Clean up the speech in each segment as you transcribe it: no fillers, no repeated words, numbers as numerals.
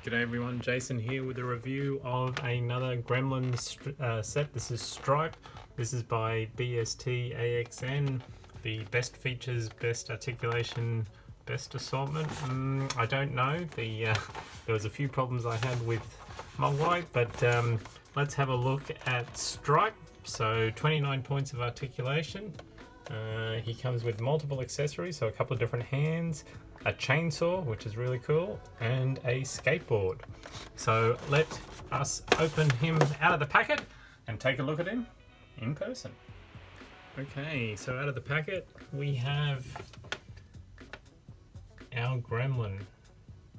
G'day everyone, Jason here with a review of another Gremlins set. This is Stripe. This is by BST AXN. The best features, best articulation, best assortment. I don't know. There was a few problems I had with Mogwai, but let's have a look at Stripe. So 29 points of articulation. He comes with multiple accessories, so a couple of different hands, a chainsaw, which is really cool, and a skateboard. So let us open him out of the packet and take a look at him in person. Okay, so out of the packet we have our Gremlin.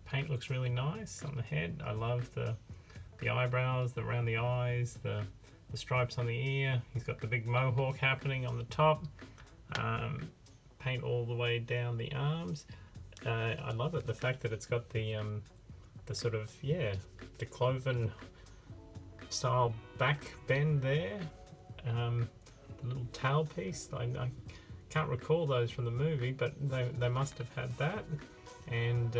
Paint looks really nice on the head. I love the eyebrows, around the eyes, the stripes on the ear. He's got the big mohawk happening on the top. Paint all the way down the arms. I love it, the fact that it's got the sort of, the cloven style back bend there. The little tail piece, I can't recall those from the movie, but they must have had that. And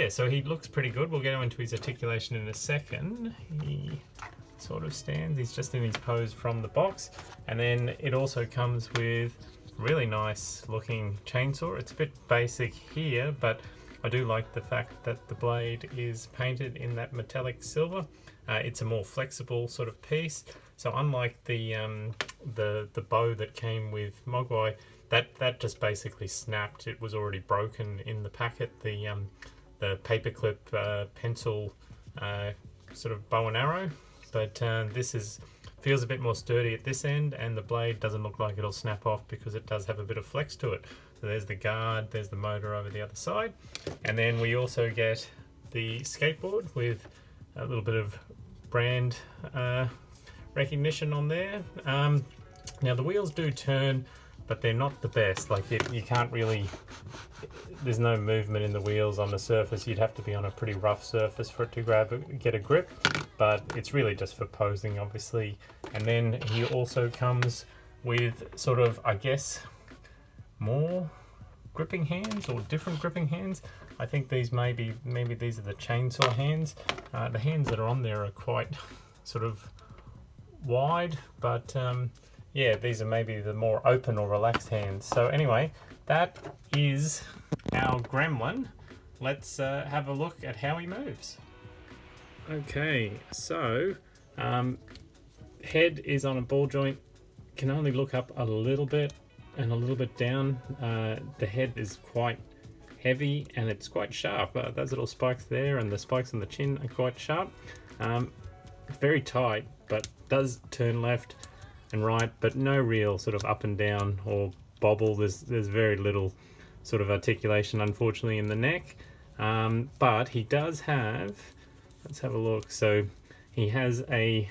so he looks pretty good. We'll get into his articulation in a second. He sort of stands, he's just in his pose from the box. And then it also comes with really nice looking chainsaw. It's a bit basic here, but I do like the fact that the blade is painted in that metallic silver. It's a more flexible sort of piece. So unlike the bow that came with Mogwai, that just basically snapped. It was already broken in the packet. The paperclip pencil sort of bow and arrow, but this feels a bit more sturdy at this end, and the blade doesn't look like it'll snap off because it does have a bit of flex to it. So there's the guard, there's the motor over the other side, and then we also get the skateboard with a little bit of brand recognition on there. Now the wheels do turn, but they're not the best. Like you can't really, there's no movement in the wheels on the surface. You'd have to be on a pretty rough surface for it to get a grip, but it's really just for posing, obviously. And then he also comes with sort of, I guess, more gripping hands or different gripping hands. I think these maybe these are the chainsaw hands. The hands that are on there are quite sort of wide, but these are maybe the more open or relaxed hands. So anyway, that is our Gremlin. Let's have a look at how he moves. Okay, so head is on a ball joint, can only look up a little bit and a little bit down. The head is quite heavy and it's quite sharp. Those little spikes there and the spikes on the chin are quite sharp. Very tight, but does turn left and right, but no real sort of up and down or bobble. There's very little sort of articulation, unfortunately, in the neck. But he does have, let's have a look. So he has a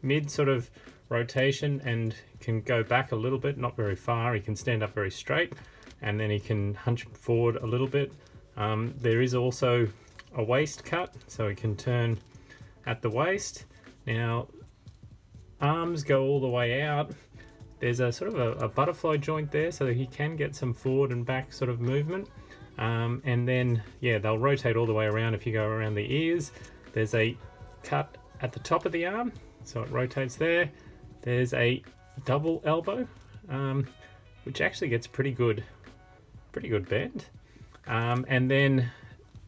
mid sort of rotation and can go back a little bit, not very far. He can stand up very straight, and then he can hunch forward a little bit. There is also a waist cut, so he can turn at the waist. Now, arms go all the way out. There's a sort of a butterfly joint there, so that he can get some forward and back sort of movement. And then, they'll rotate all the way around if you go around the ears. There's a cut at the top of the arm, so it rotates there. There's a double elbow, which actually gets pretty good bend. And then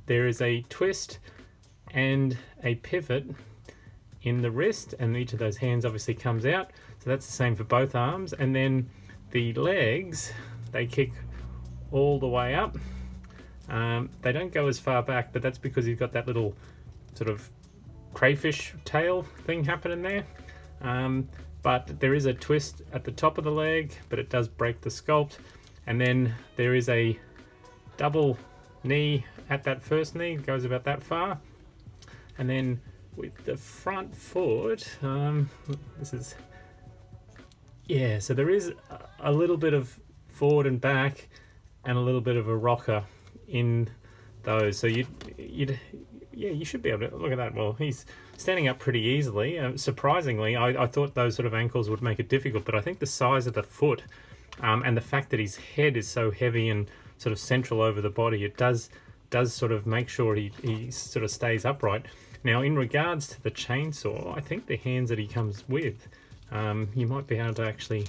there is a twist and a pivot in the wrist, and each of those hands obviously comes out. So that's the same for both arms. And then the legs, they kick all the way up. They don't go as far back, but that's because you've got that little sort of crayfish tail thing happening there. But there is a twist at the top of the leg, but it does break the sculpt. And then there is a double knee at that first knee, it goes about that far. And then with the front foot, so there is a little bit of forward and back and a little bit of a rocker in those. So you should be able to look at that. Well, he's standing up pretty easily. Surprisingly, I thought those sort of ankles would make it difficult, but I think the size of the foot and the fact that his head is so heavy and sort of central over the body, it does does sort of make sure he sort of stays upright. Now, in regards to the chainsaw, I think the hands that he comes with, you might be able to actually,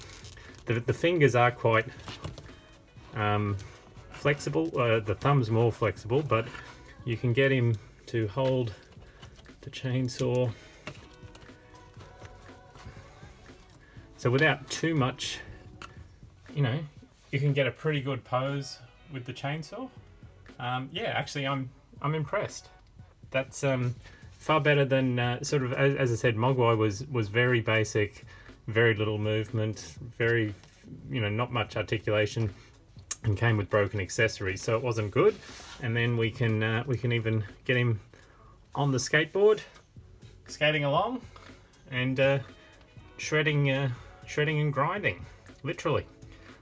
the fingers are quite flexible. The thumb's more flexible, but you can get him to hold the chainsaw. So without too much, you know, you can get a pretty good pose with the chainsaw. Yeah, actually, I'm impressed. That's far better than sort of, as I said, Mogwai was very basic, very little movement, very, you know, not much articulation, and came with broken accessories, so it wasn't good. And then we can even get him on the skateboard, skating along, and shredding and grinding, literally.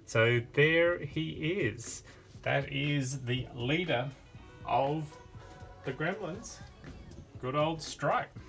So there he is. That is the leader of the Gremlins. Good old Stripe.